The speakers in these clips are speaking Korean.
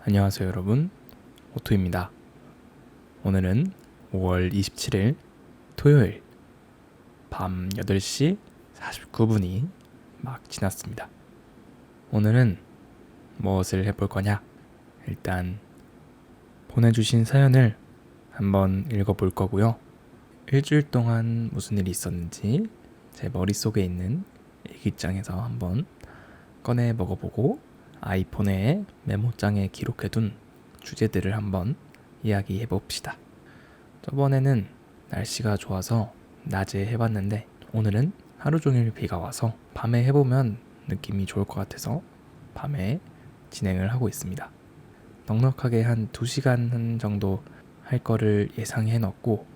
안녕하세요 여러분, 오토입니다. 오늘은 5월 27일 토요일 밤 8시 49분이 막 지났습니다. 오늘은 무엇을 해볼 거냐? 일단 보내주신 사연을 한번 읽어볼 거고요. 일주일 동안 무슨 일이 있었는지 제 머릿속에 있는 일기장에서 한번 꺼내 먹어보고 아이폰에 메모장에 기록해둔 주제들을 한번 이야기해 봅시다. 저번에는 날씨가 좋아서 낮에 해봤는데 오늘은 하루 종일 비가 와서 밤에 해보면 느낌이 좋을 것 같아서 밤에 진행을 하고 있습니다. 넉넉하게 한 2시간 정도 할 거를 예상해 놓고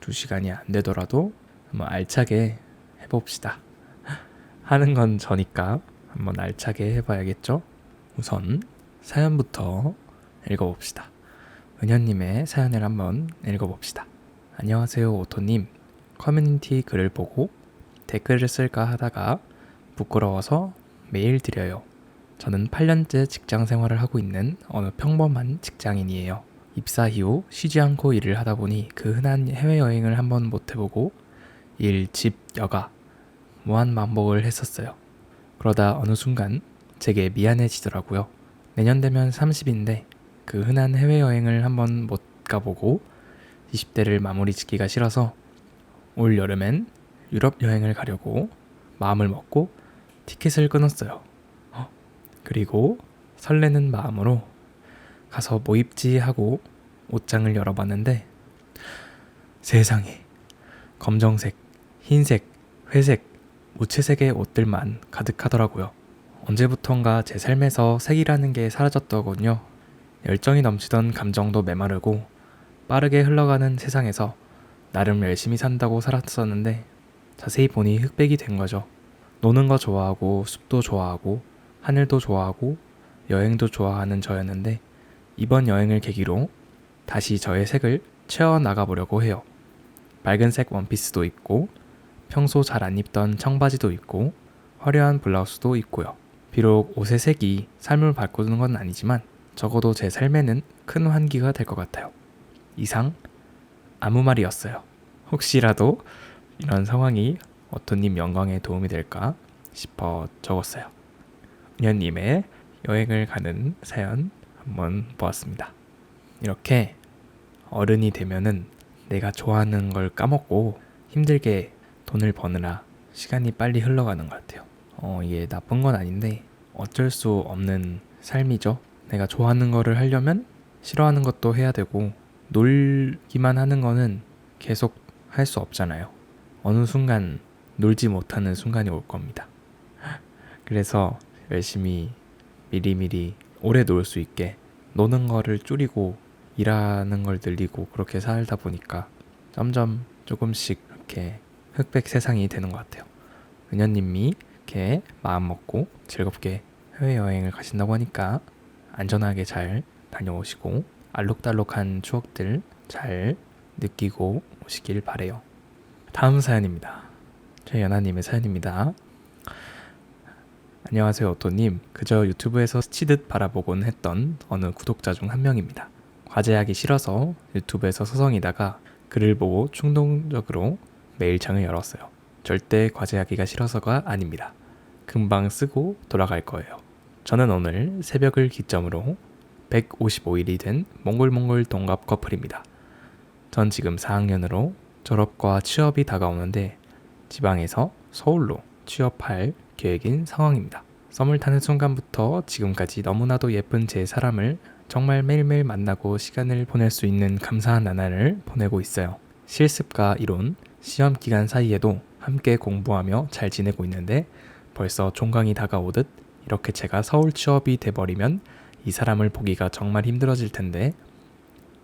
2시간이 안 되더라도 한번 알차게 해봅시다. 하는 건 저니까 한번 알차게 해봐야겠죠? 우선 사연부터 읽어봅시다. 은현님의 사연을 한번 읽어봅시다. 안녕하세요 오토님. 커뮤니티 글을 보고 댓글을 쓸까 하다가 부끄러워서 메일 드려요. 저는 8년째 직장 생활을 하고 있는 어느 평범한 직장인이에요. 입사 이후 쉬지 않고 일을 하다 보니 그 흔한 해외여행을 한번 못 해보고 일, 집, 여가 무한 반복을 했었어요. 그러다 어느 순간 제게 미안해지더라고요. 내년 되면 30인데 그 흔한 해외여행을 한번 못 가보고 20대를 마무리 짓기가 싫어서 올 여름엔 유럽 여행을 가려고 마음을 먹고 티켓을 끊었어요. 그리고 설레는 마음으로 가서 뭐 입지 하고 옷장을 열어봤는데 세상에 검정색, 흰색, 회색, 무채색의 옷들만 가득하더라고요. 언제부턴가 제 삶에서 색이라는 게 사라졌더군요. 열정이 넘치던 감정도 메마르고 빠르게 흘러가는 세상에서 나름 열심히 산다고 살았었는데 자세히 보니 흑백이 된 거죠. 노는 거 좋아하고 숲도 좋아하고 하늘도 좋아하고 여행도 좋아하는 저였는데 이번 여행을 계기로 다시 저의 색을 채워나가 보려고 해요. 밝은색 원피스도 입고 평소 잘 안 입던 청바지도 입고 화려한 블라우스도 입고요. 비록 옷의 색이 삶을 바꾸는 건 아니지만 적어도 제 삶에는 큰 환기가 될 것 같아요. 이상 아무 말이었어요. 혹시라도 이런 상황이 오토님 영광에 도움이 될까 싶어 적었어요. 은현님의 여행을 가는 사연 한번 보았습니다. 이렇게 어른이 되면은 내가 좋아하는 걸 까먹고 힘들게 돈을 버느라 시간이 빨리 흘러가는 것 같아요. 이게 나쁜 건 아닌데 어쩔 수 없는 삶이죠. 내가 좋아하는 거를 하려면 싫어하는 것도 해야 되고 놀기만 하는 거는 계속 할 수 없잖아요. 어느 순간 놀지 못하는 순간이 올 겁니다. 그래서 열심히 미리미리 오래 놀 수 있게 노는 거를 줄이고 일하는 걸 늘리고 그렇게 살다 보니까 점점 조금씩 이렇게 흑백 세상이 되는 것 같아요. 은현님이 이렇게 마음 먹고 즐겁게 해외여행을 가신다고 하니까 안전하게 잘 다녀오시고 알록달록한 추억들 잘 느끼고 오시길 바래요. 다음 사연입니다. 최연아님의 사연입니다. 안녕하세요 오토님. 그저 유튜브에서 스치듯 바라보곤 했던 어느 구독자 중 한 명입니다. 과제하기 싫어서 유튜브에서 서성이다가 글을 보고 충동적으로 메일창을 열었어요. 절대 과제하기가 싫어서가 아닙니다. 금방 쓰고 돌아갈 거예요. 저는 오늘 새벽을 기점으로 155일이 된 몽골몽골 동갑 커플입니다. 전 지금 4학년으로 졸업과 취업이 다가오는데 지방에서 서울로 취업할 계획인 상황입니다. 썸을 타는 순간부터 지금까지 너무나도 예쁜 제 사람을 정말 매일매일 만나고 시간을 보낼 수 있는 감사한 나날을 보내고 있어요. 실습과 이론, 시험 기간 사이에도 함께 공부하며 잘 지내고 있는데 벌써 종강이 다가오듯 이렇게 제가 서울 취업이 돼버리면 이 사람을 보기가 정말 힘들어질 텐데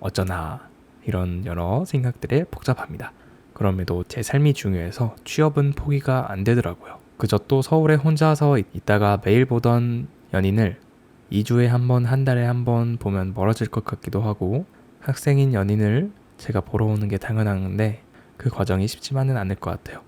어쩌나 이런 여러 생각들에 복잡합니다. 그럼에도 제 삶이 중요해서 취업은 포기가 안 되더라고요. 그저 또 서울에 혼자서 있다가 매일 보던 연인을 2주에 한 번, 한 달에 한 번 보면 멀어질 것 같기도 하고 학생인 연인을 제가 보러 오는 게 당연한데 그 과정이 쉽지만은 않을 것 같아요.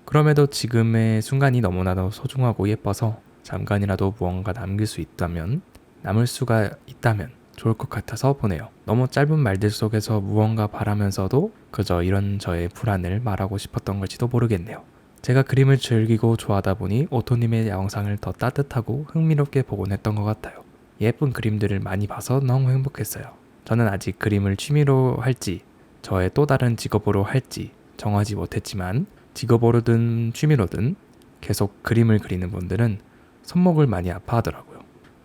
그럼에도 지금의 순간이 너무나도 소중하고 예뻐서 잠깐이라도 무언가 남길 수 있다면 남을 수가 있다면 좋을 것 같아서 보내요. 너무 짧은 말들 속에서 무언가 바라면서도 그저 이런 저의 불안을 말하고 싶었던 걸지도 모르겠네요. 제가 그림을 즐기고 좋아하다 보니 오토님의 영상을 더 따뜻하고 흥미롭게 보곤 했던 것 같아요. 예쁜 그림들을 많이 봐서 너무 행복했어요. 저는 아직 그림을 취미로 할지 저의 또 다른 직업으로 할지 정하지 못했지만 직업으로든 취미로든 계속 그림을 그리는 분들은 손목을 많이 아파하더라고요.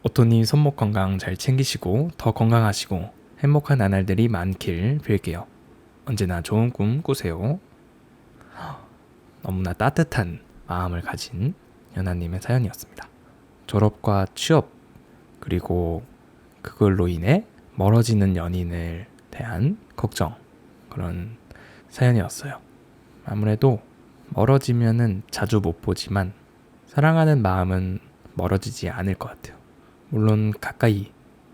오토님 손목 건강 잘 챙기시고 더 건강하시고 행복한 나날들이 많길 빌게요. 언제나 좋은 꿈 꾸세요. 너무나 따뜻한 마음을 가진 연하님의 사연이었습니다. 졸업과 취업 그리고 그걸로 인해 멀어지는 연인을 대한 걱정 그런 사연이었어요. 아무래도 멀어지면은 자주 못 보지만 사랑하는 마음은 멀어지지 않을 것 같아요. 물론 가까이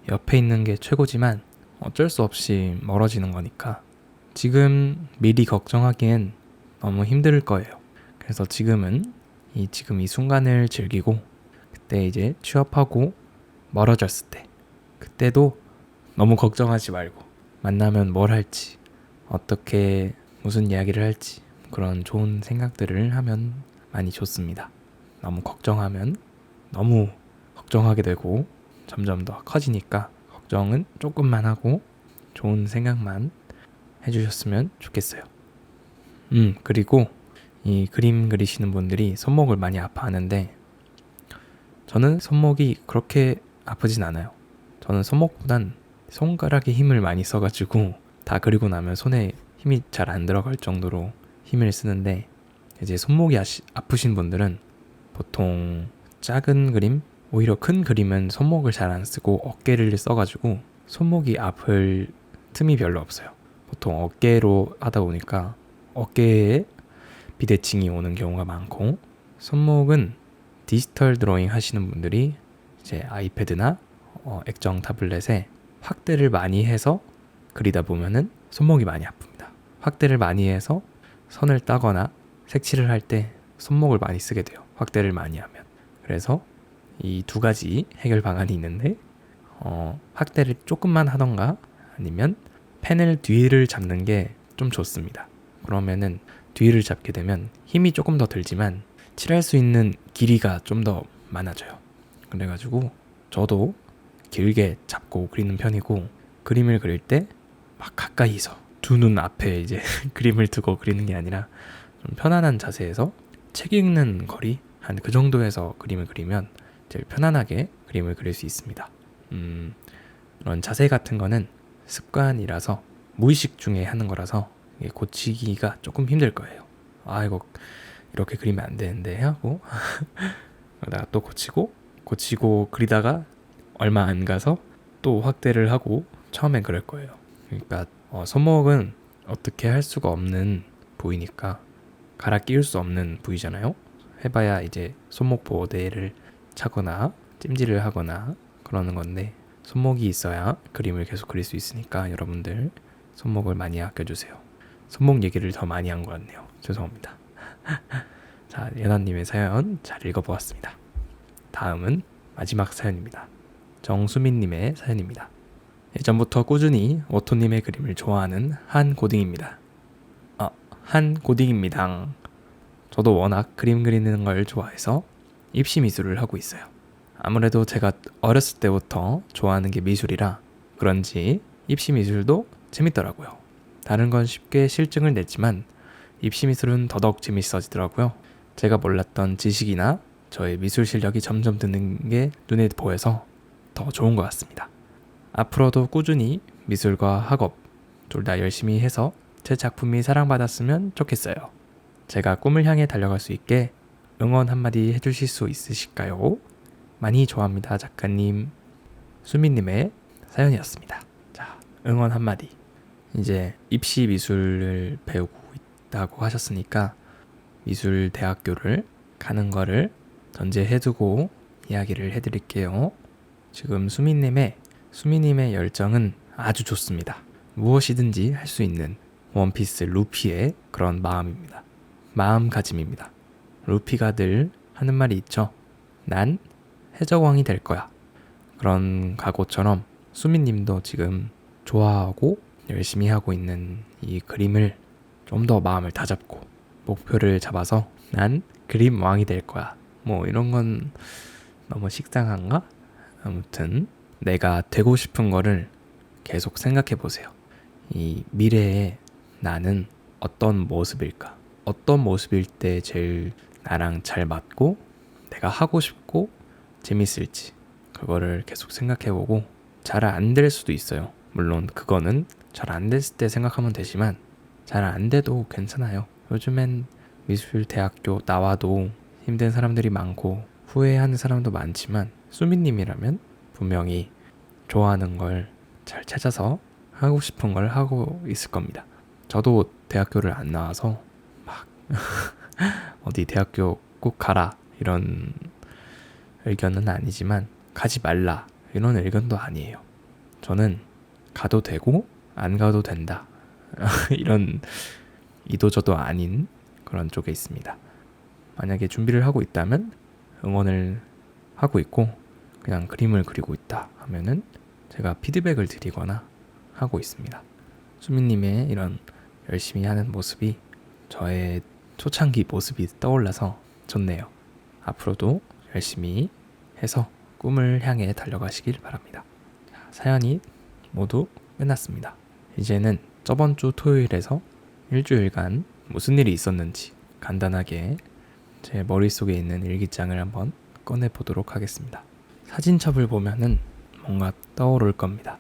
옆에 있는 게 최고지만 어쩔 수 없이 멀어지는 거니까 지금 미리 걱정하기엔 너무 힘들 거예요. 그래서 지금 이 순간을 즐기고 그때 이제 취업하고 멀어졌을 때 그때도 너무 걱정하지 말고 만나면 뭘 할지 어떻게 무슨 이야기를 할지 그런 좋은 생각들을 하면 많이 좋습니다. 너무 걱정하면 너무 걱정하게 되고 점점 더 커지니까 걱정은 조금만 하고 좋은 생각만 해주셨으면 좋겠어요. 그리고 이 그림 그리시는 분들이 손목을 많이 아파하는데 저는 손목이 그렇게 아프진 않아요. 저는 손목보단 손가락에 힘을 많이 써가지고 다 그리고 나면 손에 힘이 잘 안 들어갈 정도로 힘을 쓰는데 이제 손목이 아프신 분들은 보통 작은 그림, 오히려 큰 그림은 손목을 잘 안 쓰고 어깨를 써가지고 손목이 아플 틈이 별로 없어요. 보통 어깨로 하다 보니까 어깨에 비대칭이 오는 경우가 많고 손목은 디지털 드로잉 하시는 분들이 이제 아이패드나 액정 타블렛에 확대를 많이 해서 그리다 보면은 손목이 많이 아픕니다. 확대를 많이 해서 선을 따거나 색칠을 할 때 손목을 많이 쓰게 돼요. 확대를 많이 하면. 그래서 이 두 가지 해결 방안이 있는데 확대를 조금만 하던가 아니면 펜을 뒤를 잡는 게 좀 좋습니다. 그러면은 뒤를 잡게 되면 힘이 조금 더 들지만 칠할 수 있는 길이가 좀 더 많아져요. 그래가지고 저도 길게 잡고 그리는 편이고 그림을 그릴 때 막 가까이서 두 눈 앞에 이제 그림을 두고 그리는 게 아니라 좀 편안한 자세에서 책 읽는 거리 한 그 정도에서 그림을 그리면 제일 편안하게 그림을 그릴 수 있습니다. 이런 자세 같은 거는 습관이라서 무의식 중에 하는 거라서 고치기가 조금 힘들 거예요. 아 이거 이렇게 그리면 안 되는데 하고 그러다가 또 고치고 그리다가 얼마 안 가서 또 확대를 하고 처음엔 그럴 거예요. 그러니까 손목은 어떻게 할 수가 없는 부위니까 갈아 끼울 수 없는 부위잖아요. 해봐야 이제 손목 보호대를 차거나 찜질을 하거나 그러는 건데 손목이 있어야 그림을 계속 그릴 수 있으니까 여러분들 손목을 많이 아껴주세요. 손목 얘기를 더 많이 한 것 같네요. 죄송합니다. 자, 예나님의 사연 잘 읽어보았습니다. 다음은 마지막 사연입니다. 정수민님의 사연입니다. 예전부터 꾸준히 오토님의 그림을 좋아하는 한고딩입니다. 한고딩입니다. 저도 워낙 그림 그리는 걸 좋아해서 입시 미술을 하고 있어요. 아무래도 제가 어렸을 때부터 좋아하는 게 미술이라 그런지 입시 미술도 재밌더라고요. 다른 건 쉽게 실증을 냈지만 입시 미술은 더더욱 재밌어지더라고요. 제가 몰랐던 지식이나 저의 미술 실력이 점점 느는 게 눈에 보여서 더 좋은 것 같습니다. 앞으로도 꾸준히 미술과 학업 둘 다 열심히 해서 제 작품이 사랑받았으면 좋겠어요. 제가 꿈을 향해 달려갈 수 있게 응원 한마디 해주실 수 있으실까요? 많이 좋아합니다, 작가님. 수민님의 사연이었습니다. 자, 응원 한마디. 이제 입시 미술을 배우고 있다고 하셨으니까 미술대학교를 가는 거를 전제해두고 이야기를 해드릴게요. 지금 수민님의 열정은 아주 좋습니다. 무엇이든지 할 수 있는 원피스 루피의 그런 마음입니다. 마음가짐입니다. 루피가 늘 하는 말이 있죠. 난 해적왕이 될 거야. 그런 각오처럼 수민님도 지금 좋아하고 열심히 하고 있는 이 그림을 좀 더 마음을 다잡고 목표를 잡아서 난 그림 왕이 될 거야. 뭐 이런 건 너무 식상한가? 아무튼 내가 되고 싶은 거를 계속 생각해 보세요. 이 미래에 나는 어떤 모습일까? 어떤 모습일 때 제일 나랑 잘 맞고 내가 하고 싶고 재밌을지 그거를 계속 생각해 보고 잘 안 될 수도 있어요. 물론 그거는 잘 안 됐을 때 생각하면 되지만 잘 안 돼도 괜찮아요. 요즘엔 미술대학교 나와도 힘든 사람들이 많고 후회하는 사람도 많지만 수민님이라면 분명히 좋아하는 걸 잘 찾아서 하고 싶은 걸 하고 있을 겁니다. 저도 대학교를 안 나와서 막 어디 대학교 꼭 가라 이런 의견은 아니지만 가지 말라 이런 의견도 아니에요. 저는 가도 되고 안 가도 된다 이런 이도저도 아닌 그런 쪽에 있습니다. 만약에 준비를 하고 있다면 응원을 하고 있고 그냥 그림을 그리고 있다 하면은 제가 피드백을 드리거나 하고 있습니다. 수민님의 이런 열심히 하는 모습이 저의 초창기 모습이 떠올라서 좋네요. 앞으로도 열심히 해서 꿈을 향해 달려가시길 바랍니다. 사연이 모두 끝났습니다. 이제는 저번 주 토요일에서 일주일간 무슨 일이 있었는지 간단하게 제 머릿속에 있는 일기장을 한번 꺼내보도록 하겠습니다. 사진첩을 보면은 뭔가 떠오를 겁니다.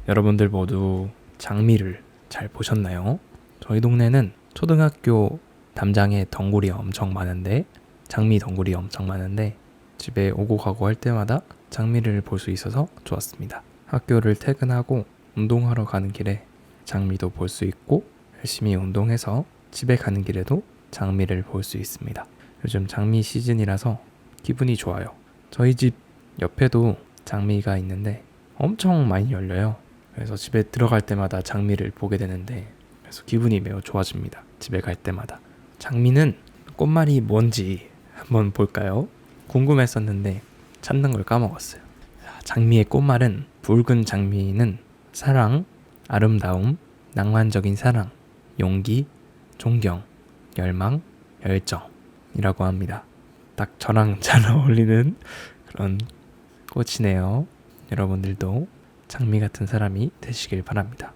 여러분들 모두 장미를 잘 보셨나요? 저희 동네는 초등학교 담장에 덩굴이 엄청 많은데 장미 덩굴이 엄청 많은데 집에 오고 가고 할 때마다 장미를 볼 수 있어서 좋았습니다. 학교를 퇴근하고 운동하러 가는 길에 장미도 볼 수 있고 열심히 운동해서 집에 가는 길에도 장미를 볼 수 있습니다. 요즘 장미 시즌이라서 기분이 좋아요. 저희 집 옆에도 장미가 있는데 엄청 많이 열려요. 그래서 집에 들어갈 때마다 장미를 보게 되는데 그래서 기분이 매우 좋아집니다. 집에 갈 때마다. 장미는 꽃말이 뭔지 한번 볼까요? 궁금했었는데 찾는 걸 까먹었어요. 장미의 꽃말은 붉은 장미는 사랑, 아름다움, 낭만적인 사랑, 용기, 존경, 열망, 열정이라고 합니다. 딱 저랑 잘 어울리는 그런 꽃이네요. 여러분들도 장미 같은 사람이 되시길 바랍니다.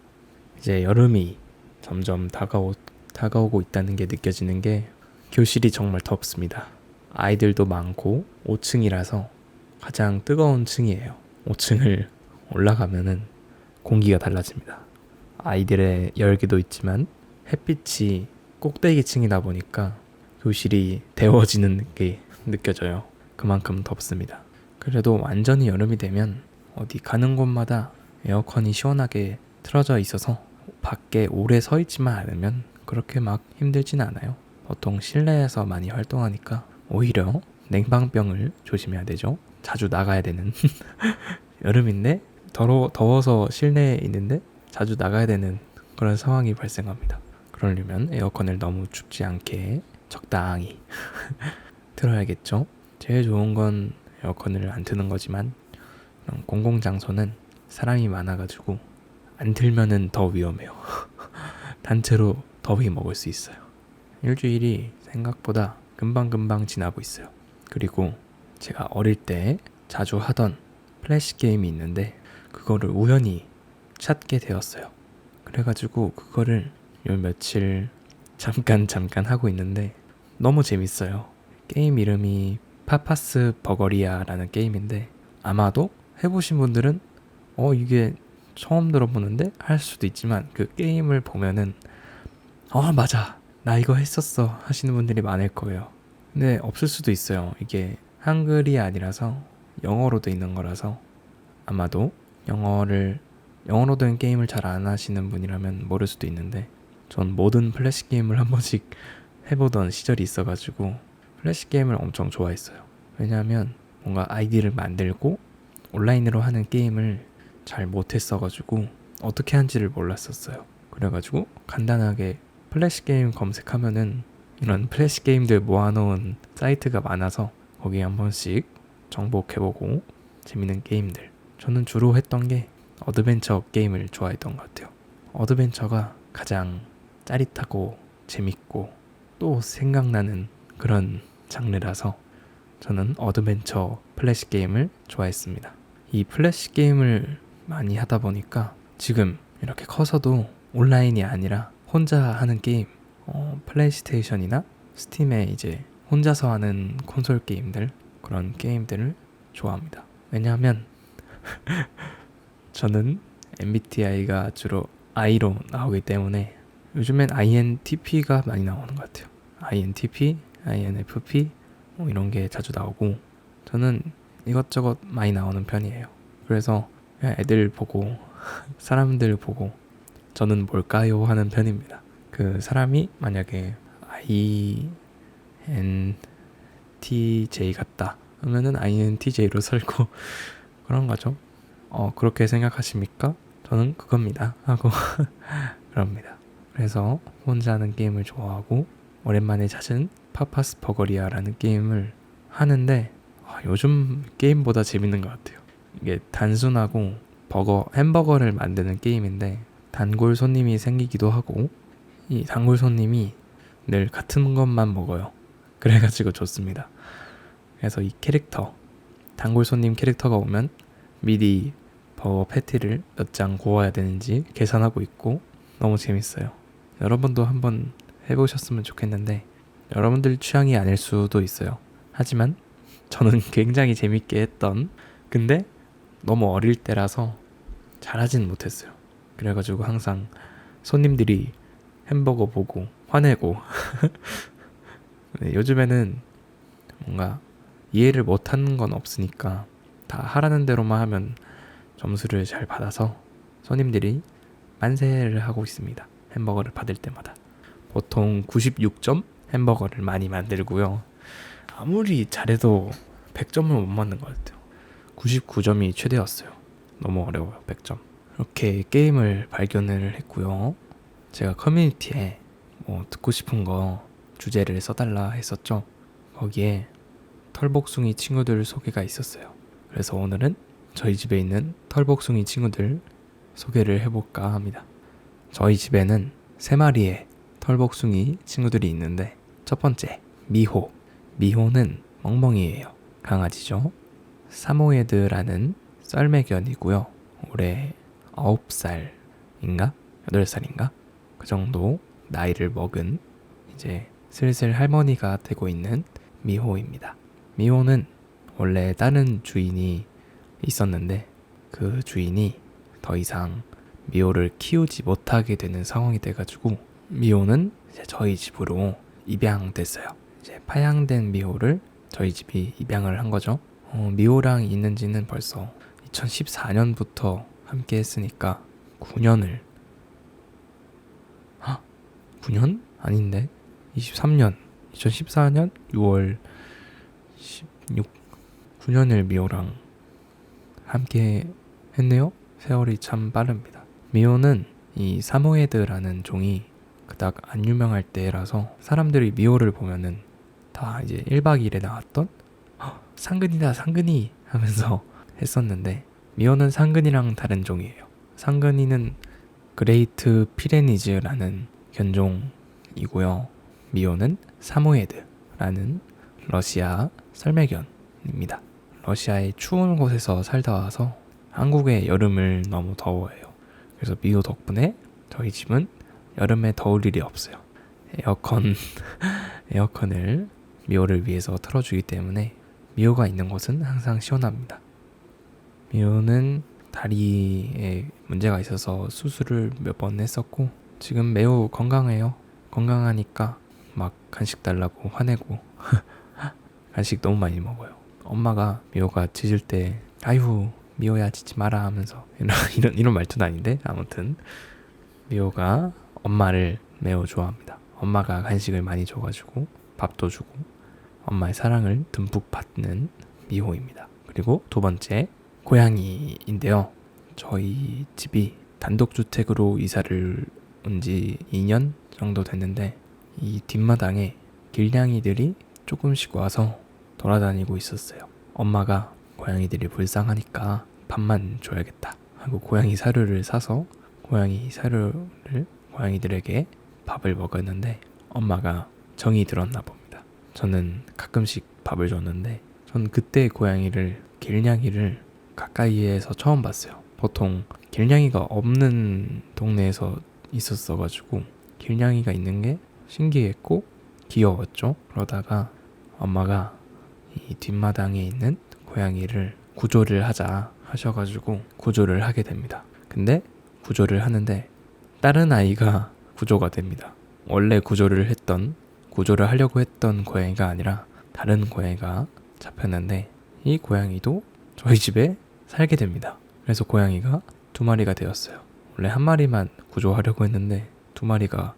이제 여름이 점점 다가오고 있다는 게 느껴지는 게 교실이 정말 덥습니다. 아이들도 많고 5층이라서 가장 뜨거운 층이에요. 5층을 올라가면은 공기가 달라집니다. 아이들의 열기도 있지만 햇빛이 꼭대기 층이다 보니까 교실이 데워지는 게 느껴져요. 그만큼 덥습니다. 그래도 완전히 여름이 되면 어디 가는 곳마다 에어컨이 시원하게 틀어져 있어서 밖에 오래 서 있지만 않으면 그렇게 막 힘들진 않아요. 보통 실내에서 많이 활동하니까 오히려 냉방병을 조심해야 되죠. 자주 나가야 되는 여름인데 더워서 실내에 있는데 자주 나가야 되는 그런 상황이 발생합니다. 그러려면 에어컨을 너무 춥지 않게 적당히 틀어야겠죠. 제일 좋은 건 에어컨을 안 트는 거지만 공공장소는 사람이 많아가지고 안 틀면은 더 위험해요. 단체로 더위 먹을 수 있어요. 일주일이 생각보다 금방금방 지나고 있어요. 그리고 제가 어릴 때 자주 하던 플래시 게임이 있는데 그거를 우연히 찾게 되었어요. 그래가지고 그거를 요 며칠 잠깐 하고 있는데 너무 재밌어요. 게임 이름이 파파스 버거리아라는 게임인데 아마도 해보신 분들은 이게 처음 들어보는데 할 수도 있지만 그 게임을 보면은 맞아 나 이거 했었어 하시는 분들이 많을 거예요. 근데 없을 수도 있어요. 이게 한글이 아니라서 영어로 돼 있는 거라서 아마도 영어로 된 게임을 잘 안 하시는 분이라면 모를 수도 있는데 전 모든 플래시 게임을 한 번씩 해보던 시절이 있어가지고 플래시 게임을 엄청 좋아했어요. 왜냐하면 뭔가 아이디를 만들고 온라인으로 하는 게임을 잘 못했어가지고 어떻게 하는지를 몰랐었어요. 그래가지고 간단하게 플래시 게임 검색하면은 이런 플래시 게임들 모아놓은 사이트가 많아서 거기에 한 번씩 정복해보고 재밌는 게임들. 저는 주로 했던 게 어드벤처 게임을 좋아했던 것 같아요. 어드벤처가 가장 짜릿하고 재밌고 또 생각나는 그런 장르라서 저는 어드벤처 플래시 게임을 좋아했습니다. 이 플래시 게임을 많이 하다 보니까 지금 이렇게 커서도 온라인이 아니라 혼자 하는 게임, 플레이스테이션이나 스팀에 이제 혼자서 하는 콘솔 게임들, 그런 게임들을 좋아합니다. 왜냐하면 저는 MBTI가 주로 I로 나오기 때문에 요즘엔 INTP가 많이 나오는 것 같아요. INTP, INFP 이런 게 자주 나오고 저는 이것저것 많이 나오는 편이에요. 그래서 그냥 애들 보고 사람들 보고 저는 뭘까요? 하는 편입니다. 그 사람이 만약에 INTJ 같다 하면은 INTJ로 살고 그런 거죠. 그렇게 생각하십니까? 저는 그겁니다 하고 그럽니다. 그래서 혼자 하는 게임을 좋아하고 오랜만에 찾은 파파스퍼거리아라는 게임을 하는데 요즘 게임보다 재밌는 것 같아요. 이게 단순하고 햄버거를 만드는 게임인데 단골 손님이 생기기도 하고 이 단골 손님이 늘 같은 것만 먹어요. 그래가지고 좋습니다. 그래서 이 단골 손님 캐릭터가 오면 미리 버거 패티를 몇 장 구워야 되는지 계산하고 있고 너무 재밌어요. 여러분도 한번 해보셨으면 좋겠는데 여러분들 취향이 아닐 수도 있어요. 하지만 저는 굉장히 재밌게 했던, 근데 너무 어릴 때라서 잘하진 못했어요. 그래가지고 항상 손님들이 햄버거 보고 화내고 네, 요즘에는 뭔가 이해를 못하는 건 없으니까 다 하라는 대로만 하면 점수를 잘 받아서 손님들이 만세를 하고 있습니다. 햄버거를 받을 때마다 보통 96점 햄버거를 많이 만들고요. 아무리 잘해도 100점을 못 만든 것 같아요. 99점이 최대였어요. 너무 어려워요. 100점. 이렇게 게임을 발견을 했고요. 제가 커뮤니티에 듣고 싶은 거 주제를 써달라 했었죠. 거기에 털복숭이 친구들 소개가 있었어요. 그래서 오늘은 저희 집에 있는 털복숭이 친구들 소개를 해볼까 합니다. 저희 집에는 3마리의 털복숭이 친구들이 있는데 첫 번째, 미호. 미호는 멍멍이에요. 강아지죠. 사모예드라는 썰매견이고요. 올해 9살인가? 8살인가? 그 정도 나이를 먹은 이제 슬슬 할머니가 되고 있는 미호입니다. 미호는 원래 다른 주인이 있었는데 그 주인이 더 이상 미호를 키우지 못하게 되는 상황이 돼가지고 미호는 이제 저희 집으로 입양됐어요. 이제 파양된 미호를 저희 집이 입양을 한 거죠. 미호랑 있는 지는 벌써 2014년부터 함께 했으니까 9년을 9년? 아닌데 23년 2014년 6월 16 9년을 미호랑 함께 했네요. 세월이 참 빠릅니다. 미호는 이 사모예드라는 종이 그닥 안 유명할 때라서 사람들이 미호를 보면은 다 이제 1박 2일에 나왔던 상근이다 상근이 하면서 했었는데 미호는 상근이랑 다른 종이에요. 상근이는 그레이트 피레니즈라는 견종이고요. 미호는 사모예드라는 러시아 썰매견입니다. 러시아의 추운 곳에서 살다 와서 한국의 여름을 너무 더워해요. 그래서 미호 덕분에 저희 집은 여름에 더울 일이 없어요. 에어컨을 미호를 위해서 틀어주기 때문에 미호가 있는 곳은 항상 시원합니다. 미호는 다리에 문제가 있어서 수술을 몇 번 했었고 지금 매우 건강해요. 건강하니까 막 간식 달라고 화내고 간식 너무 많이 먹어요. 엄마가 미호가 짖을 때 아유 미호야 짖지 마라 하면서 이런 말투는 아닌데 아무튼 미호가 엄마를 매우 좋아합니다. 엄마가 간식을 많이 줘가지고 밥도 주고 엄마의 사랑을 듬뿍 받는 미호입니다. 그리고 두 번째 고양이인데요. 저희 집이 단독주택으로 이사를 온 지 2년 정도 됐는데 이 뒷마당에 길냥이들이 조금씩 와서 돌아다니고 있었어요. 엄마가 고양이들이 불쌍하니까 밥만 줘야겠다 그리고 고양이 사료를 사서 고양이 사료를 고양이들에게 밥을 먹였는데 엄마가 정이 들었나 봅니다. 저는 가끔씩 밥을 줬는데 전 그때 고양이를 길냥이를 가까이에서 처음 봤어요. 보통 길냥이가 없는 동네에서 있었어가지고 길냥이가 있는 게 신기했고 귀여웠죠. 그러다가 엄마가 이 뒷마당에 있는 고양이를 구조를 하자 하셔가지고 구조를 하게 됩니다. 근데 구조를 하는데 다른 아이가 구조가 됩니다. 원래 구조를 하려고 했던 고양이가 아니라 다른 고양이가 잡혔는데 이 고양이도 저희 집에 살게 됩니다. 그래서 고양이가 2마리가 되었어요. 원래 1마리만 구조하려고 했는데 2마리가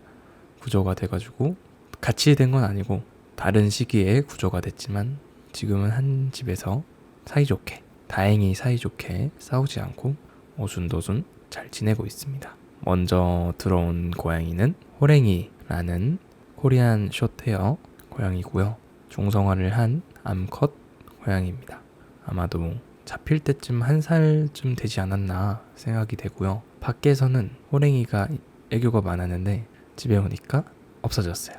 구조가 돼가지고 같이 된 건 아니고 다른 시기에 구조가 됐지만 지금은 한 집에서 다행히 사이좋게 싸우지 않고 오순도순 잘 지내고 있습니다. 먼저 들어온 고양이는 호랭이라는 코리안 숏헤어 고양이고요. 중성화를 한 암컷 고양이입니다. 아마도 잡힐 때쯤 1살쯤 되지 않았나 생각이 되고요. 밖에서는 호랭이가 애교가 많았는데 집에 오니까 없어졌어요.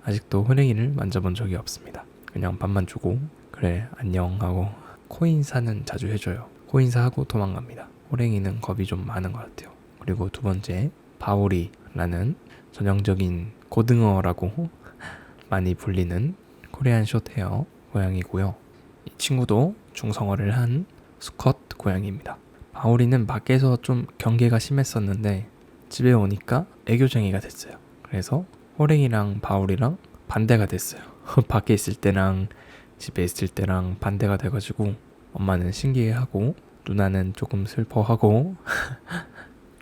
아직도 호랭이를 만져본 적이 없습니다. 그냥 밥만 주고 그래 안녕 하고 코인사는 자주 해줘요. 코인사하고 도망갑니다. 호랭이는 겁이 좀 많은 것 같아요. 그리고 2번째 바오리라는 전형적인 고등어라고 많이 불리는 코리안 숏헤어 고양이고요. 이 친구도 중성화를 한 수컷 고양이입니다. 바오리는 밖에서 좀 경계가 심했었는데 집에 오니까 애교쟁이가 됐어요. 그래서 호랭이랑 바오리랑 반대가 됐어요. 밖에 있을 때랑 집에 있을 때랑 반대가 돼가지고 엄마는 신기해하고 누나는 조금 슬퍼하고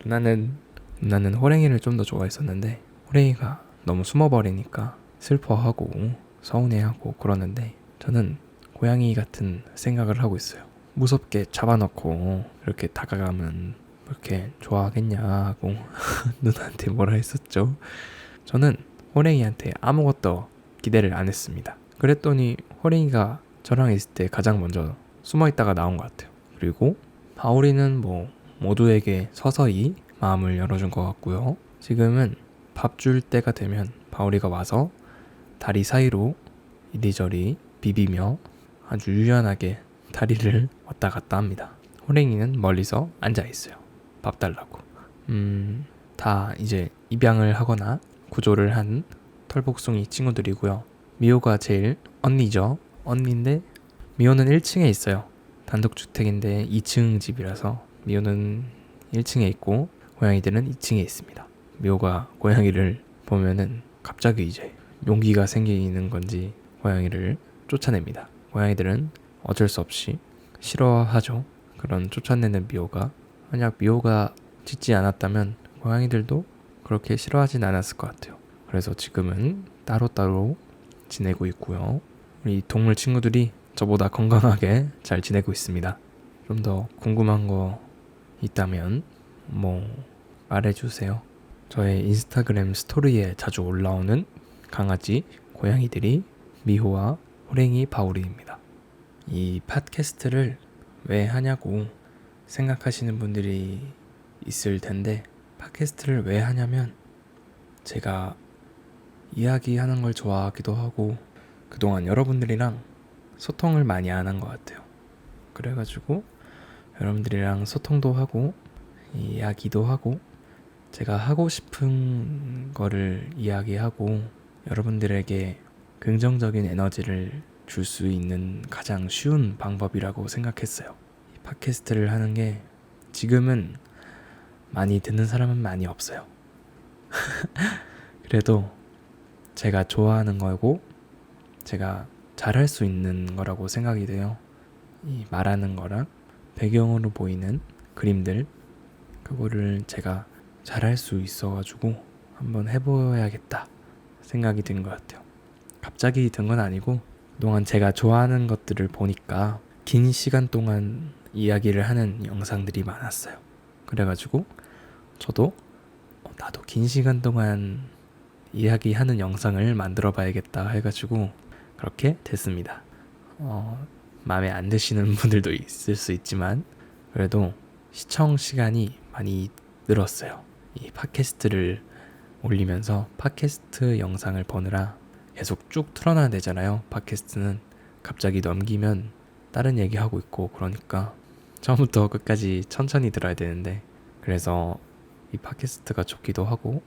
누나는 호랭이를 좀 더 좋아했었는데 호랭이가 너무 숨어버리니까 슬퍼하고 서운해하고 그러는데 저는 고양이 같은 생각을 하고 있어요. 무섭게 잡아놓고 이렇게 다가가면 그렇게 좋아하겠냐 하고 누나한테 뭐라 했었죠. 저는 호랭이한테 아무것도 기대를 안 했습니다. 그랬더니 호랭이가 저랑 있을 때 가장 먼저 숨어있다가 나온 것 같아요. 그리고 바오리는 모두에게 서서히 마음을 열어준 것 같고요. 지금은 밥 줄 때가 되면 바오리가 와서 다리 사이로 이리저리 비비며 아주 유연하게 다리를 왔다 갔다 합니다. 호랭이는 멀리서 앉아있어요. 밥 달라고. 다 이제 입양을 하거나 구조를 한 털복숭이 친구들이고요. 미호가 제일 언니죠. 언니인데 미호는 1층에 있어요. 단독주택인데 2층 집이라서 미호는 1층에 있고 고양이들은 2층에 있습니다. 미호가 고양이를 보면은 갑자기 이제 용기가 생기는 건지 고양이를 쫓아냅니다. 고양이들은 어쩔 수 없이 싫어하죠. 그런 쫓아내는 미호가 만약 미호가 짖지 않았다면 고양이들도 그렇게 싫어하진 않았을 것 같아요. 그래서 지금은 따로따로 지내고 있고요. 우리 동물 친구들이 저보다 건강하게 잘 지내고 있습니다. 좀 더 궁금한 거 있다면 말해주세요. 저의 인스타그램 스토리에 자주 올라오는 강아지, 고양이들이 미호와 호랭이, 바오리입니다. 이 팟캐스트를 왜 하냐고 생각하시는 분들이 있을 텐데 팟캐스트를 왜 하냐면 제가 이야기하는 걸 좋아하기도 하고 그동안 여러분들이랑 소통을 많이 안 한 것 같아요. 그래가지고 여러분들이랑 소통도 하고 이야기도 하고 제가 하고 싶은 거를 이야기하고 여러분들에게 긍정적인 에너지를 줄 수 있는 가장 쉬운 방법이라고 생각했어요. 이 팟캐스트를 하는 게 지금은 많이 듣는 사람은 많이 없어요. 그래도 제가 좋아하는 거고 제가 잘할 수 있는 거라고 생각이 돼요. 이 말하는 거랑 배경으로 보이는 그림들 그거를 제가 잘할 수 있어가지고 한번 해봐야겠다 생각이 든 것 같아요. 갑자기 든 건 아니고 그동안 제가 좋아하는 것들을 보니까 긴 시간 동안 이야기를 하는 영상들이 많았어요. 그래가지고 저도 나도 긴 시간 동안 이야기하는 영상을 만들어 봐야겠다 해가지고 그렇게 됐습니다. 마음에 안 드시는 분들도 있을 수 있지만 그래도 시청 시간이 많이 늘었어요. 이 팟캐스트를 올리면서 팟캐스트 영상을 보느라 계속 쭉 틀어놔야 되잖아요. 팟캐스트는 갑자기 넘기면 다른 얘기하고 있고 그러니까 처음부터 끝까지 천천히 들어야 되는데, 그래서 이 팟캐스트가 좋기도 하고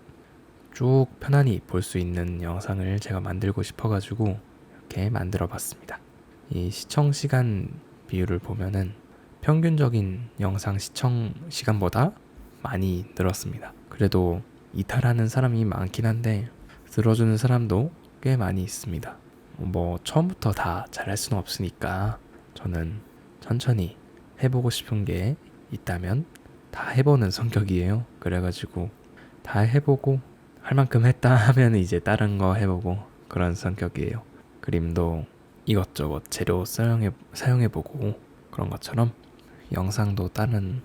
쭉 편안히 볼 수 있는 영상을 제가 만들고 싶어가지고 이렇게 만들어 봤습니다. 이 시청 시간 비율을 보면은 평균적인 영상 시청 시간보다 많이 늘었습니다. 그래도 이탈하는 사람이 많긴 한데 들어주는 사람도 꽤 많이 있습니다. 뭐 처음부터 다 잘할 수는 없으니까 저는 천천히 해보고 싶은 게 있다면 다 해보는 성격이에요. 그래가지고 다 해보고 할 만큼 했다 하면 이제 다른 거 해보고 그런 성격이에요. 그림도 이것저것 재료 사용해보고 그런 것처럼 영상도 다른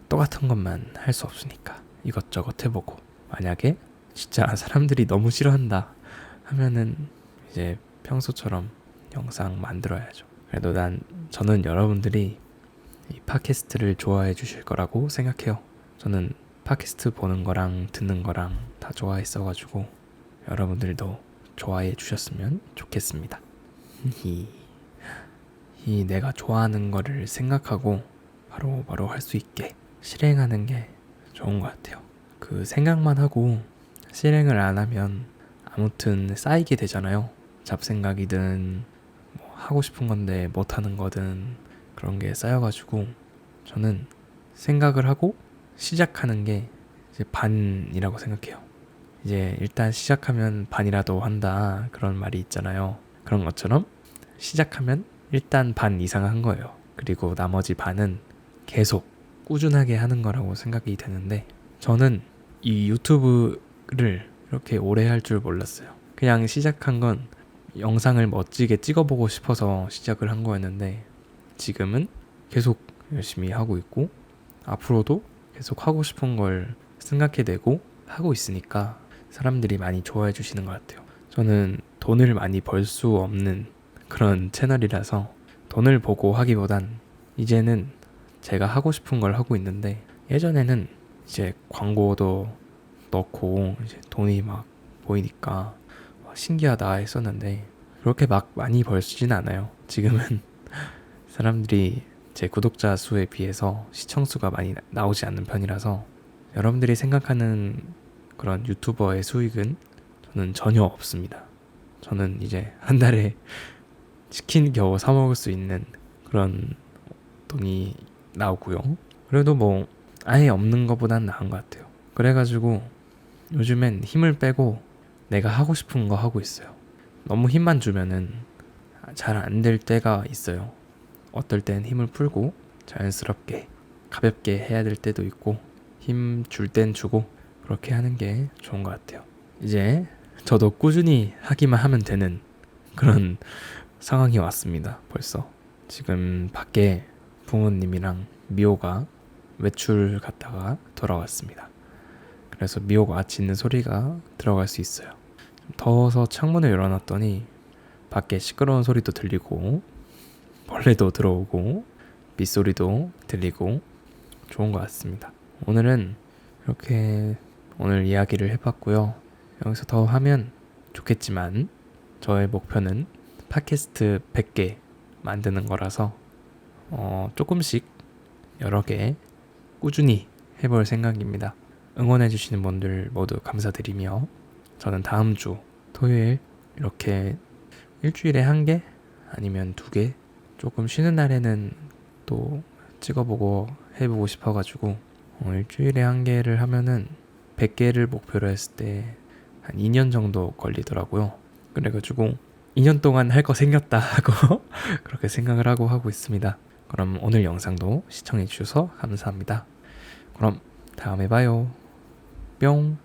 똑같은 것만 할 수 없으니까 이것저것 해보고, 만약에 진짜 사람들이 너무 싫어한다 하면은 이제 평소처럼 영상 만들어야죠. 그래도 저는 여러분들이 이 팟캐스트를 좋아해 주실 거라고 생각해요. 저는 팟캐스트 보는 거랑 듣는 거랑 다 좋아했어가지고 여러분들도 좋아해 주셨으면 좋겠습니다. 이 내가 좋아하는 거를 생각하고 바로 할 수 있게 실행하는 게 좋은 것 같아요. 그 생각만 하고 실행을 안 하면 아무튼 쌓이게 되잖아요. 잡생각이든 뭐 하고 싶은 건데 못하는 거든 그런 게 쌓여가지고, 저는 생각을 하고 시작하는 게 이제 반이라고 생각해요. 이제 일단 시작하면 반이라도 한다 그런 말이 있잖아요. 그런 것처럼 시작하면 일단 반 이상 한 거예요. 그리고 나머지 반은 계속 꾸준하게 하는 거라고 생각이 되는데, 저는 이 유튜브를 이렇게 오래 할 줄 몰랐어요. 그냥 시작한 건 영상을 멋지게 찍어보고 싶어서 시작을 한 거였는데, 지금은 계속 열심히 하고 있고 앞으로도 계속 하고 싶은 걸 생각해내고 하고 있으니까 사람들이 많이 좋아해 주시는 것 같아요. 저는 돈을 많이 벌 수 없는 그런 채널이라서 돈을 보고 하기보단 이제는 제가 하고 싶은 걸 하고 있는데, 예전에는 이제 광고도 넣고 이제 돈이 막 보이니까 신기하다 했었는데 그렇게 막 많이 벌지는 않아요. 지금은 사람들이 제 구독자 수에 비해서 시청 수가 많이 나오지 않는 편이라서 여러분들이 생각하는 그런 유튜버의 수익은 저는 전혀 없습니다. 저는 이제 한 달에 치킨 겨우 사 먹을 수 있는 그런 돈이 나오고요. 그래도 뭐 아예 없는 것보단 나은 것 같아요. 그래가지고 요즘엔 힘을 빼고 내가 하고 싶은 거 하고 있어요. 너무 힘만 주면은 잘 안 될 때가 있어요. 어떨 땐 힘을 풀고 자연스럽게 가볍게 해야 될 때도 있고, 힘 줄 땐 주고 그렇게 하는 게 좋은 것 같아요. 이제 저도 꾸준히 하기만 하면 되는 그런 상황이 왔습니다. 벌써 지금 밖에 부모님이랑 미호가 외출 갔다가 돌아왔습니다. 그래서 미호가 짖는 소리가 들어갈 수 있어요. 더워서 창문을 열어놨더니 밖에 시끄러운 소리도 들리고 벌레도 들어오고 빗소리도 들리고 좋은 것 같습니다. 오늘은 이렇게 오늘 이야기를 해봤고요. 여기서 더 하면 좋겠지만 저의 목표는 팟캐스트 100개 만드는 거라서 조금씩 여러 개 꾸준히 해볼 생각입니다. 응원해주시는 분들 모두 감사드리며, 저는 다음 주 토요일 이렇게 일주일에 1개 아니면 2개, 조금 쉬는 날에는 또 찍어보고 해보고 싶어가지고 일주일에 1개를 하면은 100개를 목표로 했을 때 한 2년 정도 걸리더라고요. 그래가지고 2년 동안 할 거 생겼다 하고 그렇게 생각을 하고 있습니다. 그럼 오늘 영상도 시청해주셔서 감사합니다. 그럼 다음에 봐요. 뿅.